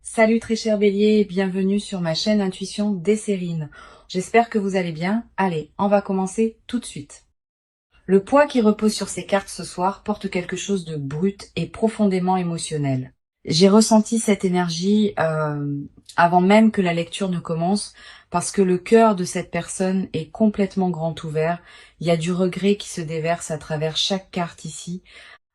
Salut très cher Bélier et bienvenue sur ma chaîne Intuition Décérine. J'espère que vous allez bien. Allez, on va commencer tout de suite. Le poids qui repose sur ces cartes ce soir porte quelque chose de brut et profondément émotionnel. J'ai ressenti cette énergie avant même que la lecture ne commence parce que le cœur de cette personne est complètement grand ouvert. Il y a du regret qui se déverse à travers chaque carte ici.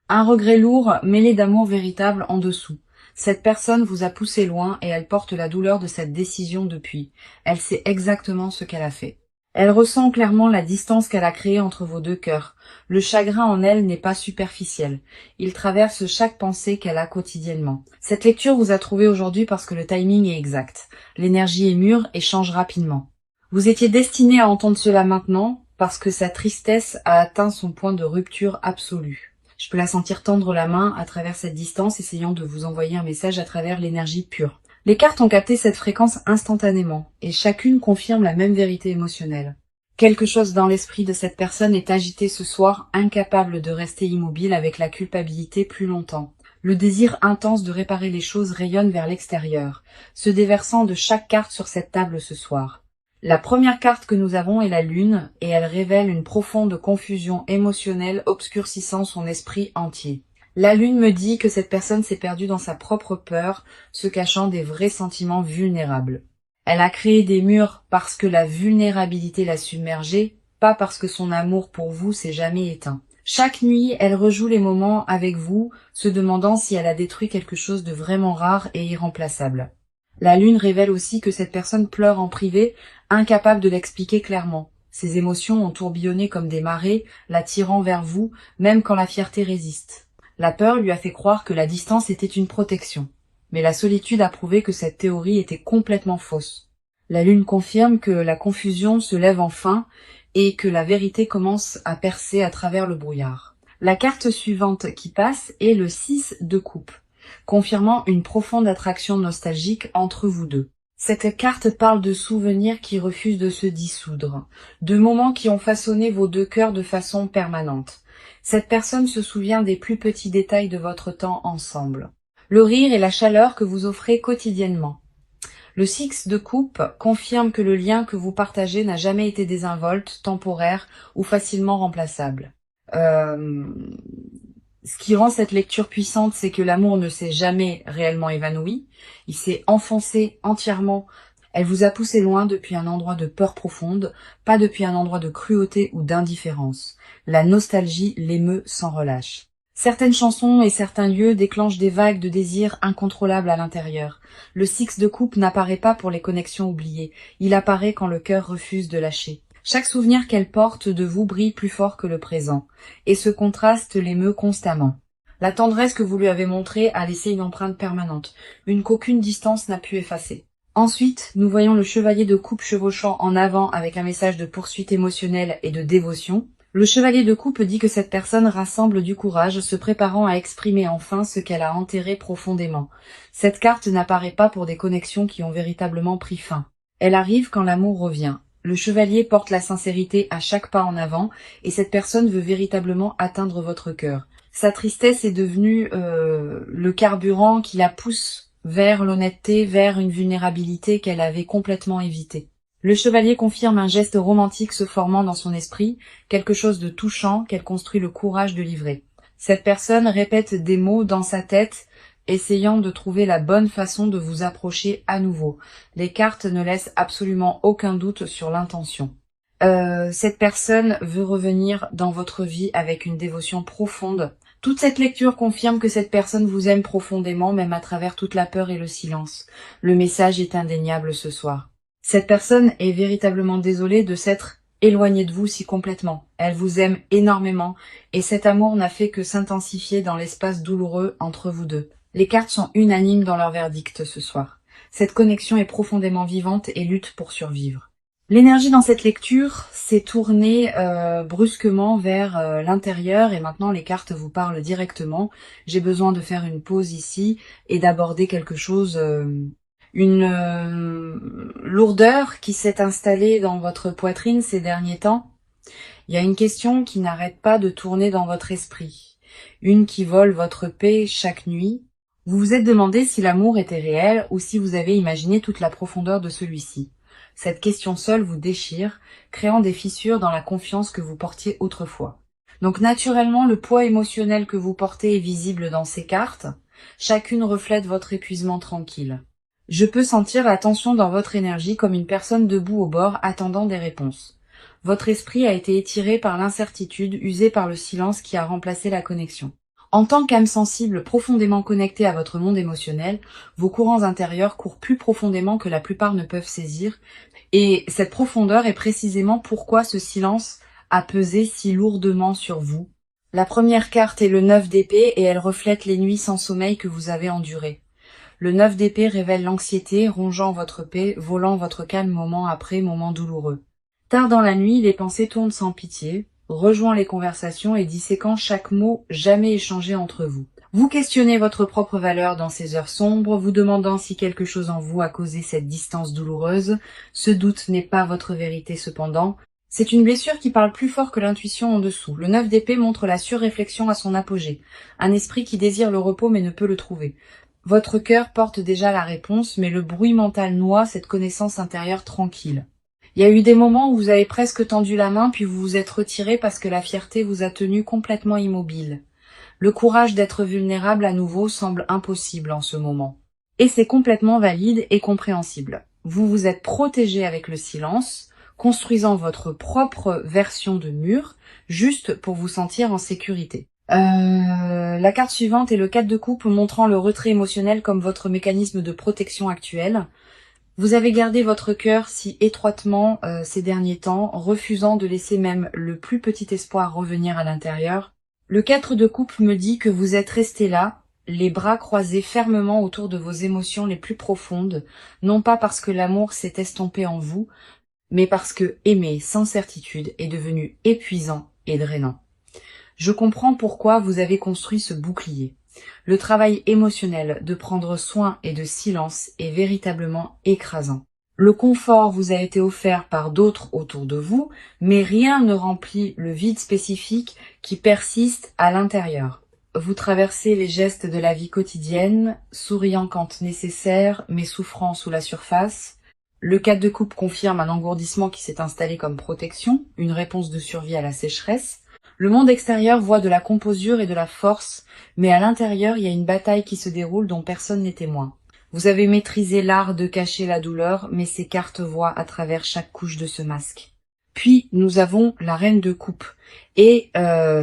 Un regret lourd mêlé d'amour véritable en dessous. Cette personne vous a poussé loin et elle porte la douleur de cette décision depuis. Elle sait exactement ce qu'elle a fait. Elle ressent clairement la distance qu'elle a créée entre vos deux cœurs. Le chagrin en elle n'est pas superficiel. Il traverse chaque pensée qu'elle a quotidiennement. Cette lecture vous a trouvé aujourd'hui parce que le timing est exact. L'énergie est mûre et change rapidement. Vous étiez destiné à entendre cela maintenant parce que sa tristesse a atteint son point de rupture absolue. Je peux la sentir tendre la main à travers cette distance, essayant de vous envoyer un message à travers l'énergie pure. Les cartes ont capté cette fréquence instantanément, et chacune confirme la même vérité émotionnelle. Quelque chose dans l'esprit de cette personne est agité ce soir, incapable de rester immobile avec la culpabilité plus longtemps. Le désir intense de réparer les choses rayonne vers l'extérieur, se déversant de chaque carte sur cette table ce soir. La première carte que nous avons est la lune, et elle révèle une profonde confusion émotionnelle obscurcissant son esprit entier. La lune me dit que cette personne s'est perdue dans sa propre peur, se cachant des vrais sentiments vulnérables. Elle a créé des murs parce que la vulnérabilité l'a submergée, pas parce que son amour pour vous s'est jamais éteint. Chaque nuit, elle rejoue les moments avec vous, se demandant si elle a détruit quelque chose de vraiment rare et irremplaçable. La lune révèle aussi que cette personne pleure en privé, incapable de l'expliquer clairement. Ses émotions ont tourbillonné comme des marées, l'attirant vers vous, même quand la fierté résiste. La peur lui a fait croire que la distance était une protection. Mais la solitude a prouvé que cette théorie était complètement fausse. La lune confirme que la confusion se lève enfin et que la vérité commence à percer à travers le brouillard. La carte suivante qui passe est le 6 de coupe, confirmant une profonde attraction nostalgique entre vous deux. Cette carte parle de souvenirs qui refusent de se dissoudre, de moments qui ont façonné vos deux cœurs de façon permanente. Cette personne se souvient des plus petits détails de votre temps ensemble, le rire et la chaleur que vous offrez quotidiennement. Le 6 de coupe confirme que le lien que vous partagez n'a jamais été désinvolte, temporaire ou facilement remplaçable. Ce qui rend cette lecture puissante, c'est que l'amour ne s'est jamais réellement évanoui. Il s'est enfoncé entièrement. Elle vous a poussé loin depuis un endroit de peur profonde, pas depuis un endroit de cruauté ou d'indifférence. La nostalgie l'émeut sans relâche. Certaines chansons et certains lieux déclenchent des vagues de désirs incontrôlables à l'intérieur. Le 6 de coupe n'apparaît pas pour les connexions oubliées. Il apparaît quand le cœur refuse de lâcher. Chaque souvenir qu'elle porte de vous brille plus fort que le présent, et ce contraste l'émeut constamment. La tendresse que vous lui avez montrée a laissé une empreinte permanente, une qu'aucune distance n'a pu effacer. Ensuite, nous voyons le chevalier de coupe chevauchant en avant avec un message de poursuite émotionnelle et de dévotion. Le chevalier de coupe dit que cette personne rassemble du courage, se préparant à exprimer enfin ce qu'elle a enterré profondément. Cette carte n'apparaît pas pour des connexions qui ont véritablement pris fin. Elle arrive quand l'amour revient. Le chevalier porte la sincérité à chaque pas en avant, et cette personne veut véritablement atteindre votre cœur. Sa tristesse est devenue le carburant qui la pousse vers l'honnêteté, vers une vulnérabilité qu'elle avait complètement évitée. Le chevalier confirme un geste romantique se formant dans son esprit, quelque chose de touchant qu'elle construit le courage de livrer. Cette personne répète des mots dans sa tête, essayant de trouver la bonne façon de vous approcher à nouveau. Les cartes ne laissent absolument aucun doute sur l'intention. Cette personne veut revenir dans votre vie avec une dévotion profonde. Toute cette lecture confirme que cette personne vous aime profondément, même à travers toute la peur et le silence. Le message est indéniable ce soir. Cette personne est véritablement désolée de s'être éloignée de vous si complètement. Elle vous aime énormément, et cet amour n'a fait que s'intensifier dans l'espace douloureux entre vous deux. Les cartes sont unanimes dans leur verdict ce soir. Cette connexion est profondément vivante et lutte pour survivre. L'énergie dans cette lecture s'est tournée brusquement vers l'intérieur et maintenant les cartes vous parlent directement. J'ai besoin de faire une pause ici et d'aborder quelque chose, une lourdeur qui s'est installée dans votre poitrine ces derniers temps. Il y a une question qui n'arrête pas de tourner dans votre esprit, une qui vole votre paix chaque nuit. Vous vous êtes demandé si l'amour était réel ou si vous avez imaginé toute la profondeur de celui-ci. Cette question seule vous déchire, créant des fissures dans la confiance que vous portiez autrefois. Donc naturellement, le poids émotionnel que vous portez est visible dans ces cartes. Chacune reflète votre épuisement tranquille. Je peux sentir la tension dans votre énergie comme une personne debout au bord attendant des réponses. Votre esprit a été étiré par l'incertitude, usé par le silence qui a remplacé la connexion. En tant qu'âme sensible profondément connectée à votre monde émotionnel, vos courants intérieurs courent plus profondément que la plupart ne peuvent saisir, et cette profondeur est précisément pourquoi ce silence a pesé si lourdement sur vous. La première carte est le 9 d'épée et elle reflète les nuits sans sommeil que vous avez endurées. Le 9 d'épée révèle l'anxiété, rongeant votre paix, volant votre calme moment après moment douloureux. Tard dans la nuit, les pensées tournent sans pitié, rejoignant les conversations et disséquant chaque mot jamais échangé entre vous. Vous questionnez votre propre valeur dans ces heures sombres, vous demandant si quelque chose en vous a causé cette distance douloureuse. Ce doute n'est pas votre vérité cependant. C'est une blessure qui parle plus fort que l'intuition en dessous. Le 9 d'épée montre la surréflexion à son apogée. Un esprit qui désire le repos mais ne peut le trouver. Votre cœur porte déjà la réponse, mais le bruit mental noie cette connaissance intérieure tranquille. Il y a eu des moments où vous avez presque tendu la main, puis vous vous êtes retiré parce que la fierté vous a tenu complètement immobile. Le courage d'être vulnérable à nouveau semble impossible en ce moment. Et c'est complètement valide et compréhensible. Vous vous êtes protégé avec le silence, construisant votre propre version de mur, juste pour vous sentir en sécurité. La carte suivante est le 4 de coupe montrant le retrait émotionnel comme votre mécanisme de protection actuel. Vous avez gardé votre cœur si étroitement ces derniers temps, refusant de laisser même le plus petit espoir revenir à l'intérieur. Le 4 de coupe me dit que vous êtes resté là, les bras croisés fermement autour de vos émotions les plus profondes, non pas parce que l'amour s'est estompé en vous, mais parce que aimer sans certitude est devenu épuisant et drainant. Je comprends pourquoi vous avez construit ce bouclier. Le travail émotionnel de prendre soin et de silence est véritablement écrasant. Le confort vous a été offert par d'autres autour de vous, mais rien ne remplit le vide spécifique qui persiste à l'intérieur. Vous traversez les gestes de la vie quotidienne, souriant quand nécessaire, mais souffrant sous la surface. Le 4 de coupe confirme un engourdissement qui s'est installé comme protection, une réponse de survie à la sécheresse. Le monde extérieur voit de la composure et de la force, mais à l'intérieur, il y a une bataille qui se déroule dont personne n'est témoin. Vous avez maîtrisé l'art de cacher la douleur, mais ces cartes voient à travers chaque couche de ce masque. Puis, nous avons la reine de coupe. Et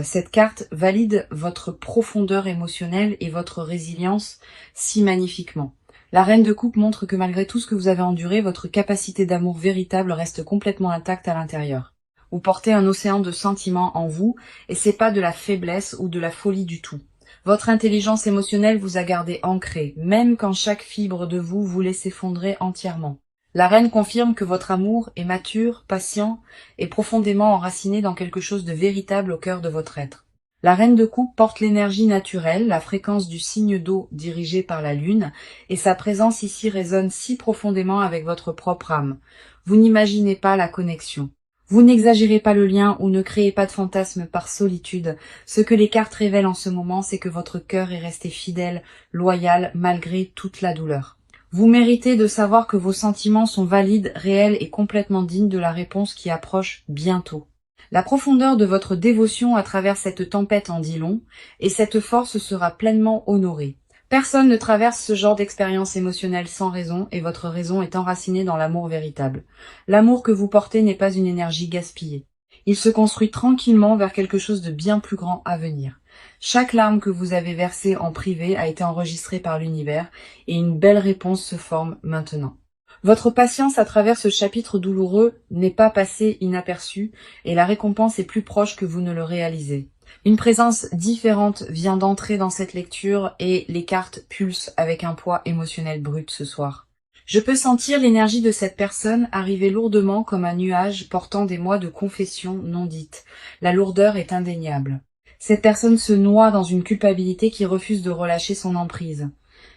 cette carte valide votre profondeur émotionnelle et votre résilience si magnifiquement. La reine de coupe montre que malgré tout ce que vous avez enduré, votre capacité d'amour véritable reste complètement intacte à l'intérieur. Vous portez un océan de sentiments en vous, et c'est pas de la faiblesse ou de la folie du tout. Votre intelligence émotionnelle vous a gardé ancré, même quand chaque fibre de vous voulait s'effondrer entièrement. La reine confirme que votre amour est mature, patient et profondément enraciné dans quelque chose de véritable au cœur de votre être. La reine de coupe porte l'énergie naturelle, la fréquence du signe d'eau dirigé par la lune, et sa présence ici résonne si profondément avec votre propre âme. Vous n'imaginez pas la connexion. Vous n'exagérez pas le lien ou ne créez pas de fantasme par solitude. Ce que les cartes révèlent en ce moment, c'est que votre cœur est resté fidèle, loyal, malgré toute la douleur. Vous méritez de savoir que vos sentiments sont valides, réels et complètement dignes de la réponse qui approche bientôt. La profondeur de votre dévotion à travers cette tempête en dit long, et cette force sera pleinement honorée. Personne ne traverse ce genre d'expérience émotionnelle sans raison, et votre raison est enracinée dans l'amour véritable. L'amour que vous portez n'est pas une énergie gaspillée. Il se construit tranquillement vers quelque chose de bien plus grand à venir. Chaque larme que vous avez versée en privé a été enregistrée par l'univers, et une belle réponse se forme maintenant. Votre patience à travers ce chapitre douloureux n'est pas passée inaperçue, et la récompense est plus proche que vous ne le réalisez. Une présence différente vient d'entrer dans cette lecture et les cartes pulsent avec un poids émotionnel brut ce soir. Je peux sentir l'énergie de cette personne arriver lourdement comme un nuage portant des mois de confession non dite. La lourdeur est indéniable. Cette personne se noie dans une culpabilité qui refuse de relâcher son emprise.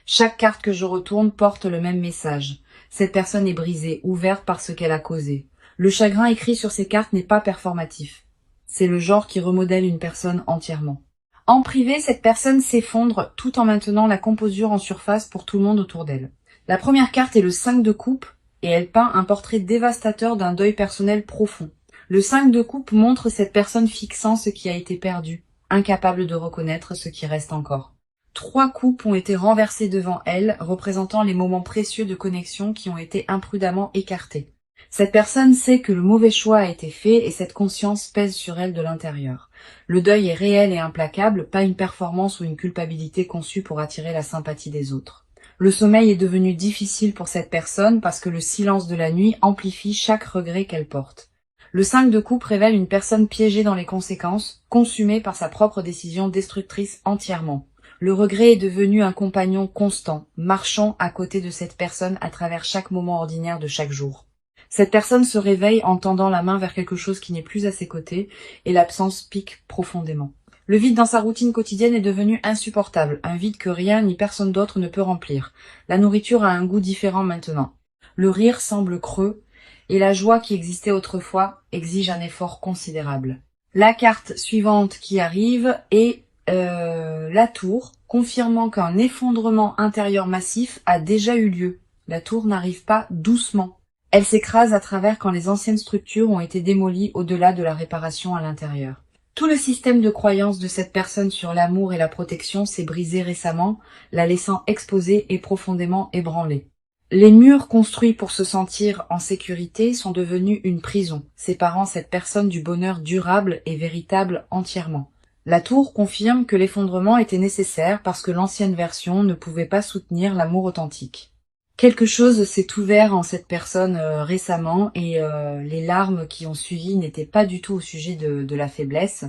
Chaque carte que je retourne porte le même message. Cette personne est brisée, ouverte par ce qu'elle a causé. Le chagrin écrit sur ces cartes n'est pas performatif. C'est le genre qui remodèle une personne entièrement. En privé, cette personne s'effondre tout en maintenant la composure en surface pour tout le monde autour d'elle. La première carte est le 5 de coupe et elle peint un portrait dévastateur d'un deuil personnel profond. Le 5 de coupe montre cette personne fixant ce qui a été perdu, incapable de reconnaître ce qui reste encore. 3 coupes ont été renversées devant elle, représentant les moments précieux de connexion qui ont été imprudemment écartés. Cette personne sait que le mauvais choix a été fait et cette conscience pèse sur elle de l'intérieur. Le deuil est réel et implacable, pas une performance ou une culpabilité conçue pour attirer la sympathie des autres. Le sommeil est devenu difficile pour cette personne parce que le silence de la nuit amplifie chaque regret qu'elle porte. Le 5 de coupe révèle une personne piégée dans les conséquences, consumée par sa propre décision destructrice entièrement. Le regret est devenu un compagnon constant, marchant à côté de cette personne à travers chaque moment ordinaire de chaque jour. Cette personne se réveille en tendant la main vers quelque chose qui n'est plus à ses côtés, et l'absence pique profondément. Le vide dans sa routine quotidienne est devenu insupportable, un vide que rien ni personne d'autre ne peut remplir. La nourriture a un goût différent maintenant. Le rire semble creux, et la joie qui existait autrefois exige un effort considérable. La carte suivante qui arrive est la tour, confirmant qu'un effondrement intérieur massif a déjà eu lieu. La tour n'arrive pas doucement. Elle s'écrase à travers quand les anciennes structures ont été démolies au-delà de la réparation à l'intérieur. Tout le système de croyance de cette personne sur l'amour et la protection s'est brisé récemment, la laissant exposée et profondément ébranlée. Les murs construits pour se sentir en sécurité sont devenus une prison, séparant cette personne du bonheur durable et véritable entièrement. La tour confirme que l'effondrement était nécessaire parce que l'ancienne version ne pouvait pas soutenir l'amour authentique. Quelque chose s'est ouvert en cette personne récemment et les larmes qui ont suivi n'étaient pas du tout au sujet de la faiblesse.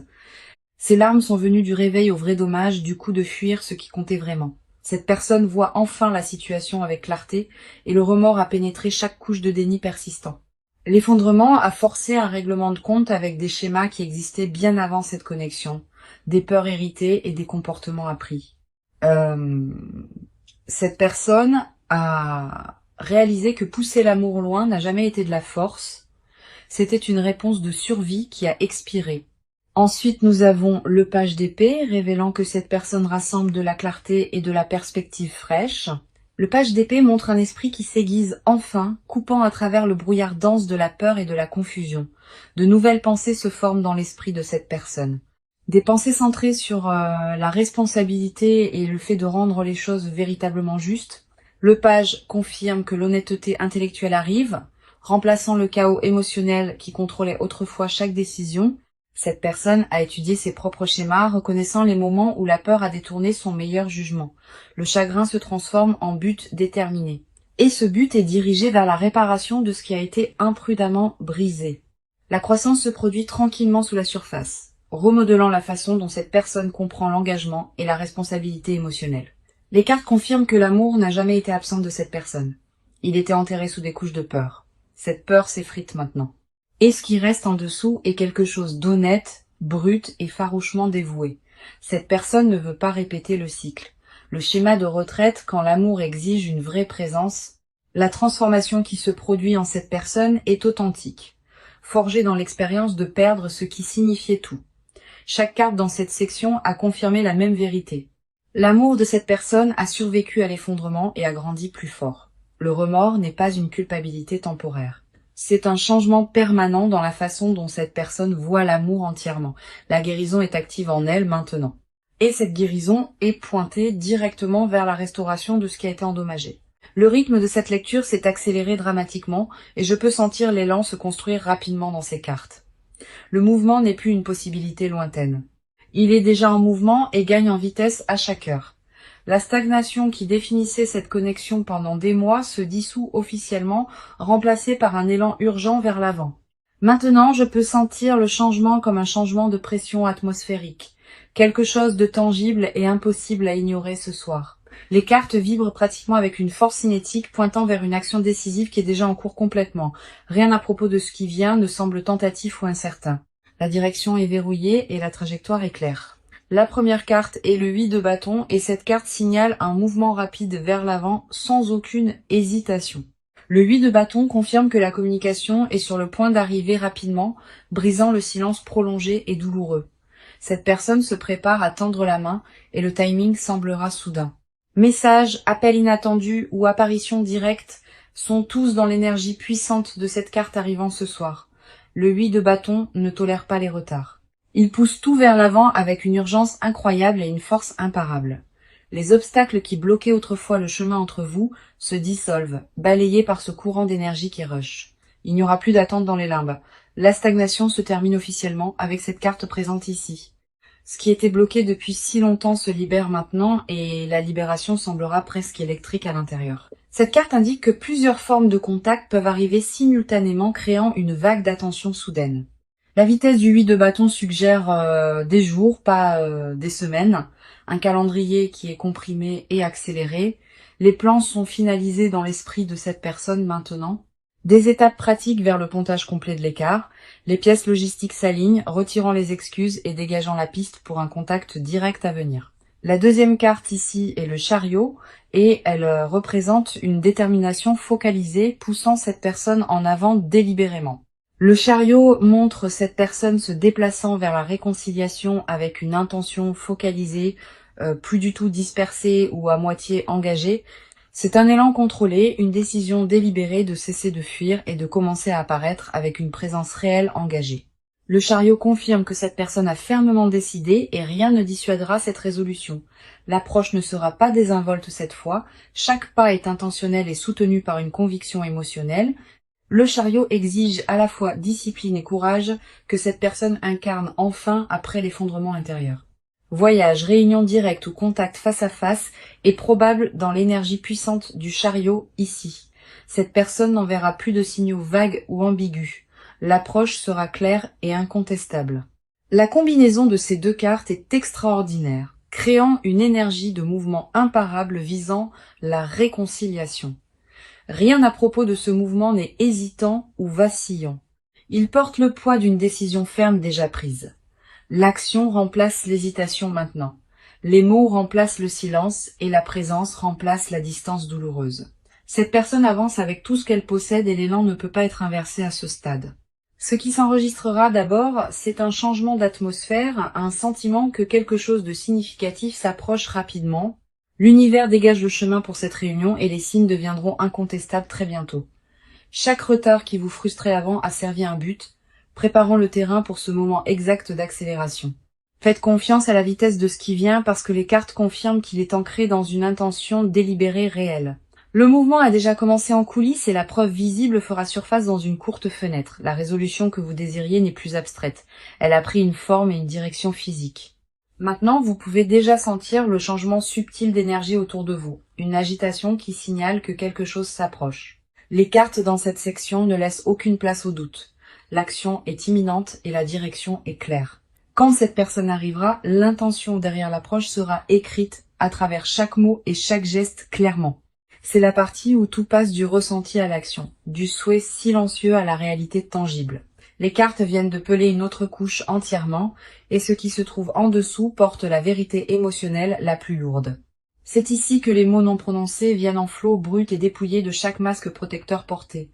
Ces larmes sont venues du réveil au vrai dommage, du coup de fuir ce qui comptait vraiment. Cette personne voit enfin la situation avec clarté et le remords a pénétré chaque couche de déni persistant. L'effondrement a forcé un règlement de compte avec des schémas qui existaient bien avant cette connexion, des peurs héritées et des comportements appris. Cette personne a réalisé que pousser l'amour loin n'a jamais été de la force, c'était une réponse de survie qui a expiré. Ensuite, nous avons le page d'épée, révélant que cette personne rassemble de la clarté et de la perspective fraîche. Le page d'épée montre un esprit qui s'aiguise enfin, coupant à travers le brouillard dense de la peur et de la confusion. De nouvelles pensées se forment dans l'esprit de cette personne. Des pensées centrées sur la responsabilité et le fait de rendre les choses véritablement justes. Le page confirme que l'honnêteté intellectuelle arrive, remplaçant le chaos émotionnel qui contrôlait autrefois chaque décision. Cette personne a étudié ses propres schémas, reconnaissant les moments où la peur a détourné son meilleur jugement. Le chagrin se transforme en but déterminé. Et ce but est dirigé vers la réparation de ce qui a été imprudemment brisé. La croissance se produit tranquillement sous la surface, remodelant la façon dont cette personne comprend l'engagement et la responsabilité émotionnelle. Les cartes confirment que l'amour n'a jamais été absent de cette personne. Il était enterré sous des couches de peur. Cette peur s'effrite maintenant. Et ce qui reste en dessous est quelque chose d'honnête, brut et farouchement dévoué. Cette personne ne veut pas répéter le cycle. Le schéma de retraite quand l'amour exige une vraie présence. La transformation qui se produit en cette personne est authentique, forgée dans l'expérience de perdre ce qui signifiait tout. Chaque carte dans cette section a confirmé la même vérité. L'amour de cette personne a survécu à l'effondrement et a grandi plus fort. Le remords n'est pas une culpabilité temporaire. C'est un changement permanent dans la façon dont cette personne voit l'amour entièrement. La guérison est active en elle maintenant. Et cette guérison est pointée directement vers la restauration de ce qui a été endommagé. Le rythme de cette lecture s'est accéléré dramatiquement et je peux sentir l'élan se construire rapidement dans ces cartes. Le mouvement n'est plus une possibilité lointaine. Il est déjà en mouvement et gagne en vitesse à chaque heure. La stagnation qui définissait cette connexion pendant des mois se dissout officiellement, remplacée par un élan urgent vers l'avant. Maintenant, je peux sentir le changement comme un changement de pression atmosphérique, quelque chose de tangible et impossible à ignorer ce soir. Les cartes vibrent pratiquement avec une force cinétique pointant vers une action décisive qui est déjà en cours complètement. Rien à propos de ce qui vient ne semble tentatif ou incertain. La direction est verrouillée et la trajectoire est claire. La première carte est le 8 de bâton et cette carte signale un mouvement rapide vers l'avant sans aucune hésitation. Le 8 de bâton confirme que la communication est sur le point d'arriver rapidement, brisant le silence prolongé et douloureux. Cette personne se prépare à tendre la main et le timing semblera soudain. Messages, appels inattendus ou apparitions directes sont tous dans l'énergie puissante de cette carte arrivant ce soir. Le 8 de bâton ne tolère pas les retards. Il pousse tout vers l'avant avec une urgence incroyable et une force imparable. Les obstacles qui bloquaient autrefois le chemin entre vous se dissolvent, balayés par ce courant d'énergie qui rush. Il n'y aura plus d'attente dans les limbes. La stagnation se termine officiellement avec cette carte présente ici. Ce qui était bloqué depuis si longtemps se libère maintenant et la libération semblera presque électrique à l'intérieur. Cette carte indique que plusieurs formes de contact peuvent arriver simultanément, créant une vague d'attention soudaine. La vitesse du 8 de bâton suggère des jours, pas des semaines. Un calendrier qui est comprimé et accéléré. Les plans sont finalisés dans l'esprit de cette personne maintenant. Des étapes pratiques vers le pontage complet de l'écart. Les pièces logistiques s'alignent, retirant les excuses et dégageant la piste pour un contact direct à venir. La deuxième carte ici est le chariot et elle représente une détermination focalisée poussant cette personne en avant délibérément. Le chariot montre cette personne se déplaçant vers la réconciliation avec une intention focalisée, plus du tout dispersée ou à moitié engagée. C'est un élan contrôlé, une décision délibérée de cesser de fuir et de commencer à apparaître avec une présence réelle engagée. Le chariot confirme que cette personne a fermement décidé et rien ne dissuadera cette résolution. L'approche ne sera pas désinvolte cette fois, chaque pas est intentionnel et soutenu par une conviction émotionnelle. Le chariot exige à la fois discipline et courage que cette personne incarne enfin après l'effondrement intérieur. Voyage, réunion directe ou contact face à face est probable dans l'énergie puissante du chariot ici. Cette personne n'enverra plus de signaux vagues ou ambigus. L'approche sera claire et incontestable. La combinaison de ces deux cartes est extraordinaire, créant une énergie de mouvement imparable visant la réconciliation. Rien à propos de ce mouvement n'est hésitant ou vacillant. Il porte le poids d'une décision ferme déjà prise. L'action remplace l'hésitation maintenant. Les mots remplacent le silence et la présence remplace la distance douloureuse. Cette personne avance avec tout ce qu'elle possède et l'élan ne peut pas être inversé à ce stade. Ce qui s'enregistrera d'abord, c'est un changement d'atmosphère, un sentiment que quelque chose de significatif s'approche rapidement. L'univers dégage le chemin pour cette réunion et les signes deviendront incontestables très bientôt. Chaque retard qui vous frustrait avant a servi un but, préparant le terrain pour ce moment exact d'accélération. Faites confiance à la vitesse de ce qui vient parce que les cartes confirment qu'il est ancré dans une intention délibérée réelle. Le mouvement a déjà commencé en coulisses et la preuve visible fera surface dans une courte fenêtre. La résolution que vous désiriez n'est plus abstraite. Elle a pris une forme et une direction physique. Maintenant, vous pouvez déjà sentir le changement subtil d'énergie autour de vous, une agitation qui signale que quelque chose s'approche. Les cartes dans cette section ne laissent aucune place au doute. L'action est imminente et la direction est claire. Quand cette personne arrivera, l'intention derrière l'approche sera écrite à travers chaque mot et chaque geste clairement. C'est la partie où tout passe du ressenti à l'action, du souhait silencieux à la réalité tangible. Les cartes viennent de peler une autre couche entièrement, et ce qui se trouve en dessous porte la vérité émotionnelle la plus lourde. C'est ici que les mots non prononcés viennent en flot brut et dépouillés de chaque masque protecteur porté.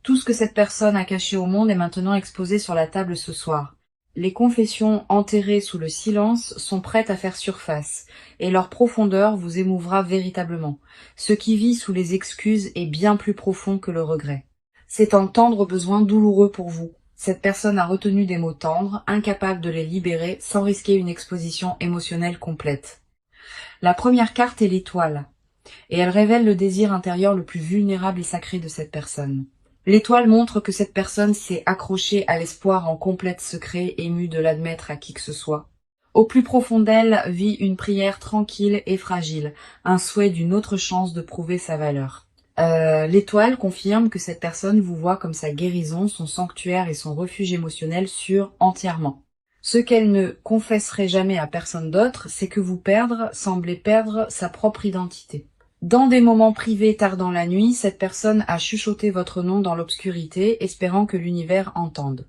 Tout ce que cette personne a caché au monde est maintenant exposé sur la table ce soir. Les confessions enterrées sous le silence sont prêtes à faire surface, et leur profondeur vous émouvra véritablement. Ce qui vit sous les excuses est bien plus profond que le regret. C'est un tendre besoin douloureux pour vous. Cette personne a retenu des mots tendres, incapable de les libérer sans risquer une exposition émotionnelle complète. La première carte est l'étoile, et elle révèle le désir intérieur le plus vulnérable et sacré de cette personne. L'étoile montre que cette personne s'est accrochée à l'espoir en complète secret, émue de l'admettre à qui que ce soit. Au plus profond d'elle vit une prière tranquille et fragile, un souhait d'une autre chance de prouver sa valeur. L'étoile confirme que cette personne vous voit comme sa guérison, son sanctuaire et son refuge émotionnel sûr entièrement. Ce qu'elle ne confesserait jamais à personne d'autre, c'est que vous semblez perdre sa propre identité. Dans des moments privés tard dans la nuit, cette personne a chuchoté votre nom dans l'obscurité, espérant que l'univers entende.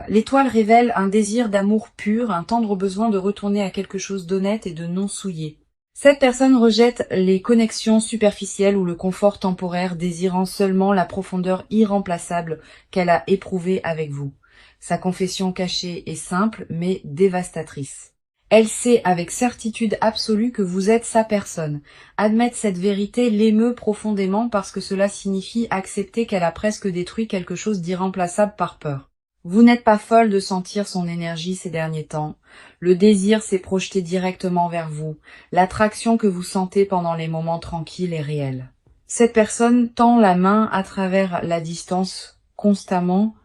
L'étoile révèle un désir d'amour pur, un tendre besoin de retourner à quelque chose d'honnête et de non souillé. Cette personne rejette les connexions superficielles ou le confort temporaire, désirant seulement la profondeur irremplaçable qu'elle a éprouvée avec vous. Sa confession cachée est simple mais dévastatrice. Elle sait avec certitude absolue que vous êtes sa personne. Admettre cette vérité l'émeut profondément parce que cela signifie accepter qu'elle a presque détruit quelque chose d'irremplaçable par peur. Vous n'êtes pas folle de sentir son énergie ces derniers temps. Le désir s'est projeté directement vers vous. L'attraction que vous sentez pendant les moments tranquilles est réelle. Cette personne tend la main à travers la distance constamment.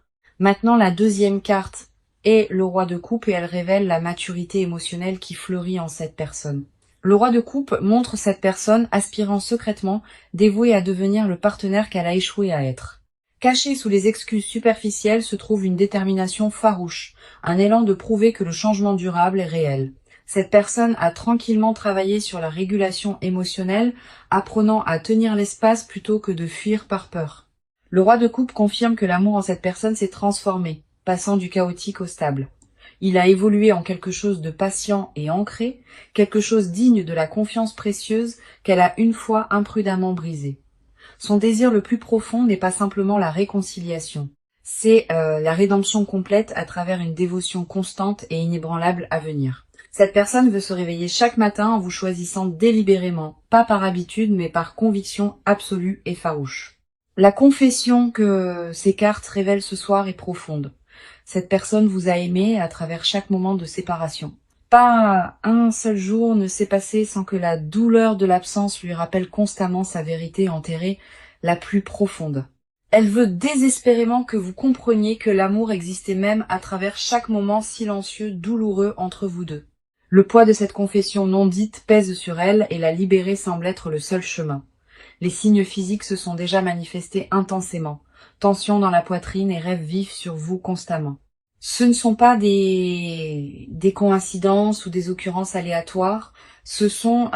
Maintenant, la deuxième carte est le roi de coupe et elle révèle la maturité émotionnelle qui fleurit en cette personne. Le roi de coupe montre cette personne aspirant secrètement, dévouée à devenir le partenaire qu'elle a échoué à être. Cachée sous les excuses superficielles se trouve une détermination farouche, un élan de prouver que le changement durable est réel. Cette personne a tranquillement travaillé sur la régulation émotionnelle, apprenant à tenir l'espace plutôt que de fuir par peur. Le roi de coupe confirme que l'amour en cette personne s'est transformé, passant du chaotique au stable. Il a évolué en quelque chose de patient et ancré, quelque chose digne de la confiance précieuse qu'elle a une fois imprudemment brisée. Son désir le plus profond n'est pas simplement la réconciliation, c'est la rédemption complète à travers une dévotion constante et inébranlable à venir. Cette personne veut se réveiller chaque matin en vous choisissant délibérément, pas par habitude mais par conviction absolue et farouche. La confession que ces cartes révèlent ce soir est profonde. Cette personne vous a aimé à travers chaque moment de séparation. Pas un seul jour ne s'est passé sans que la douleur de l'absence lui rappelle constamment sa vérité enterrée la plus profonde. Elle veut désespérément que vous compreniez que l'amour existait même à travers chaque moment silencieux, douloureux entre vous deux. Le poids de cette confession non dite pèse sur elle et la libérer semble être le seul chemin. Les signes physiques se sont déjà manifestés intensément. Tension dans la poitrine et rêves vifs sur vous constamment. Ce ne sont pas des coïncidences ou des occurrences aléatoires, ce sont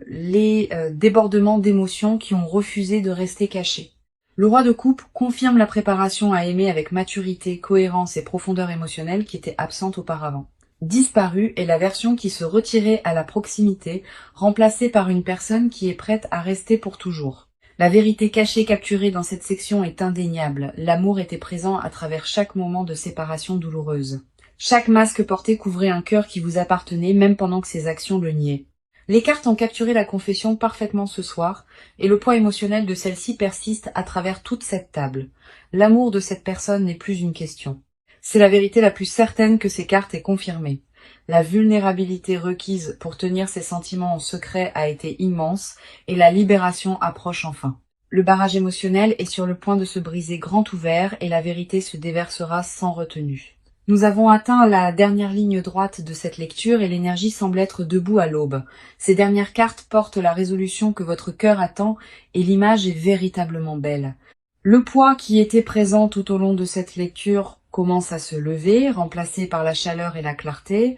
les débordements d'émotions qui ont refusé de rester cachés. Le roi de coupe confirme la préparation à aimer avec maturité, cohérence et profondeur émotionnelle qui était absente auparavant. Disparue est la version qui se retirait à la proximité, remplacée par une personne qui est prête à rester pour toujours. La vérité cachée capturée dans cette section est indéniable. L'amour était présent à travers chaque moment de séparation douloureuse. Chaque masque porté couvrait un cœur qui vous appartenait même pendant que ses actions le niaient. Les cartes ont capturé la confession parfaitement ce soir, et le poids émotionnel de celle-ci persiste à travers toute cette table. L'amour de cette personne n'est plus une question. C'est la vérité la plus certaine que ces cartes aient confirmée. La vulnérabilité requise pour tenir ses sentiments en secret a été immense et la libération approche enfin. Le barrage émotionnel est sur le point de se briser grand ouvert et la vérité se déversera sans retenue. Nous avons atteint la dernière ligne droite de cette lecture et l'énergie semble être debout à l'aube. Ces dernières cartes portent la résolution que votre cœur attend et l'image est véritablement belle. Le poids qui était présent tout au long de cette lecture commence à se lever, remplacé par la chaleur et la clarté.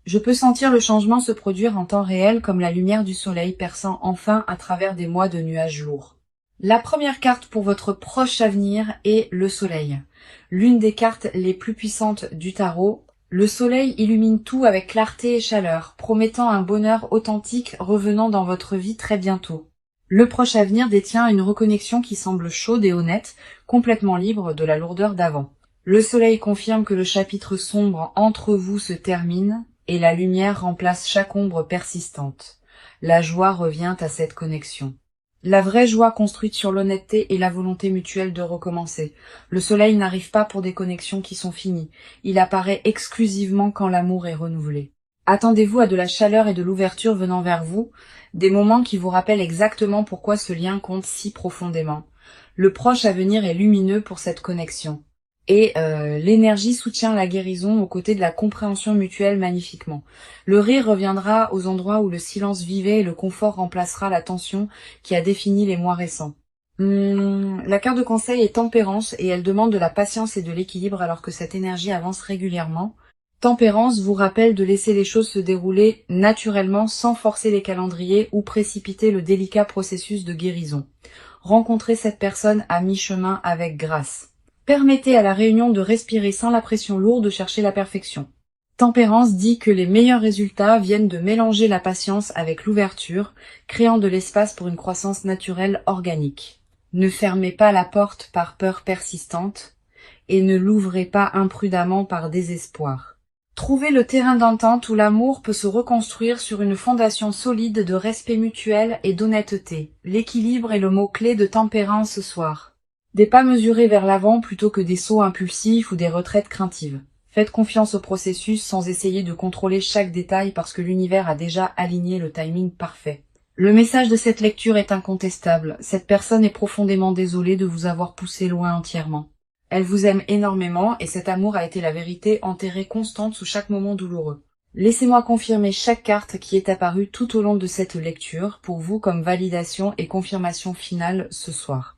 Je peux sentir le changement se produire en temps réel comme la lumière du soleil perçant enfin à travers des mois de nuages lourds. La première carte pour votre proche avenir est le soleil. L'une des cartes les plus puissantes du tarot. Le soleil illumine tout avec clarté et chaleur, promettant un bonheur authentique revenant dans votre vie très bientôt. Le proche avenir détient une reconnexion qui semble chaude et honnête, complètement libre de la lourdeur d'avant. Le soleil confirme que le chapitre sombre entre vous se termine et la lumière remplace chaque ombre persistante. La joie revient à cette connexion. La vraie joie construite sur l'honnêteté et la volonté mutuelle de recommencer. Le soleil n'arrive pas pour des connexions qui sont finies. Il apparaît exclusivement quand l'amour est renouvelé. Attendez-vous à de la chaleur et de l'ouverture venant vers vous, des moments qui vous rappellent exactement pourquoi ce lien compte si profondément. Le proche à venir est lumineux pour cette connexion. Et l'énergie soutient la guérison aux côtés de la compréhension mutuelle magnifiquement. Le rire reviendra aux endroits où le silence vivait et le confort remplacera la tension qui a défini les mois récents. La carte de conseil est tempérance et elle demande de la patience et de l'équilibre alors que cette énergie avance régulièrement. Tempérance vous rappelle de laisser les choses se dérouler naturellement sans forcer les calendriers ou précipiter le délicat processus de guérison. Rencontrez cette personne à mi-chemin avec grâce. Permettez à la réunion de respirer sans la pression lourde de chercher la perfection. Tempérance dit que les meilleurs résultats viennent de mélanger la patience avec l'ouverture, créant de l'espace pour une croissance naturelle organique. Ne fermez pas la porte par peur persistante. et ne l'ouvrez pas imprudemment par désespoir. Trouvez le terrain d'entente où l'amour peut se reconstruire sur une fondation solide de respect mutuel et d'honnêteté. L'équilibre est le mot-clé de tempérance ce soir. Des pas mesurés vers l'avant plutôt que des sauts impulsifs ou des retraites craintives. Faites confiance au processus sans essayer de contrôler chaque détail parce que l'univers a déjà aligné le timing parfait. Le message de cette lecture est incontestable. Cette personne est profondément désolée de vous avoir poussé loin entièrement. Elle vous aime énormément et cet amour a été la vérité enterrée constante sous chaque moment douloureux. Laissez-moi confirmer chaque carte qui est apparue tout au long de cette lecture pour vous comme validation et confirmation finale ce soir.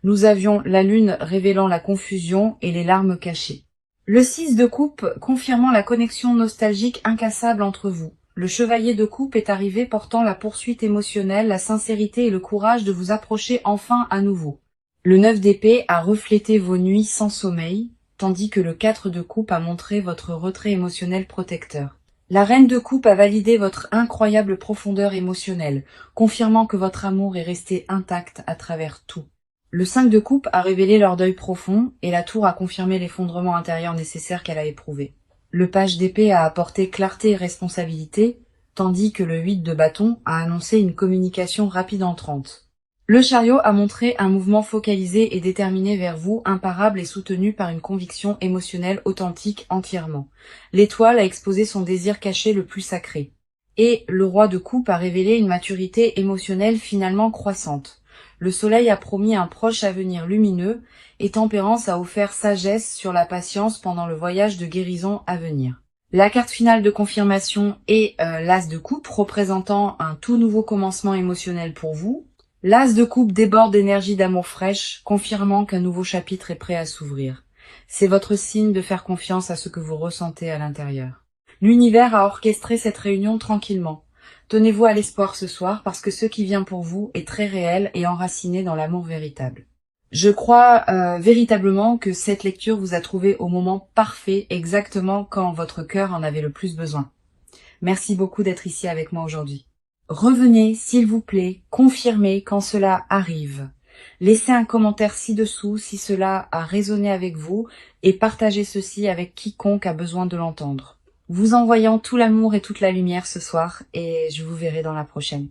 Nous avions la lune révélant la confusion et les larmes cachées. Le 6 de coupe confirmant la connexion nostalgique incassable entre vous. Le chevalier de coupe est arrivé portant la poursuite émotionnelle, la sincérité et le courage de vous approcher enfin à nouveau. Le 9 d'épée a reflété vos nuits sans sommeil, tandis que le 4 de coupe a montré votre retrait émotionnel protecteur. La reine de coupe a validé votre incroyable profondeur émotionnelle, confirmant que votre amour est resté intact à travers tout. Le 5 de coupe a révélé leur deuil profond et la tour a confirmé l'effondrement intérieur nécessaire qu'elle a éprouvé. Le page d'épée a apporté clarté et responsabilité, tandis que le 8 de bâton a annoncé une communication rapide entrante. Le chariot a montré un mouvement focalisé et déterminé vers vous, imparable et soutenu par une conviction émotionnelle authentique entièrement. L'étoile a exposé son désir caché le plus sacré. Et le roi de coupe a révélé une maturité émotionnelle finalement croissante. Le soleil a promis un proche avenir lumineux et Tempérance a offert sagesse sur la patience pendant le voyage de guérison à venir. La carte finale de confirmation est l'As de coupe représentant un tout nouveau commencement émotionnel pour vous. L'As de coupe déborde d'énergie d'amour fraîche, confirmant qu'un nouveau chapitre est prêt à s'ouvrir. C'est votre signe de faire confiance à ce que vous ressentez à l'intérieur. L'univers a orchestré cette réunion tranquillement. Tenez-vous à l'espoir ce soir parce que ce qui vient pour vous est très réel et enraciné dans l'amour véritable. Je crois véritablement que cette lecture vous a trouvé au moment parfait, exactement quand votre cœur en avait le plus besoin. Merci beaucoup d'être ici avec moi aujourd'hui. Revenez, s'il vous plaît, confirmez quand cela arrive. Laissez un commentaire ci-dessous si cela a résonné avec vous et partagez ceci avec quiconque a besoin de l'entendre. Vous envoyant tout l'amour et toute la lumière ce soir et je vous verrai dans la prochaine.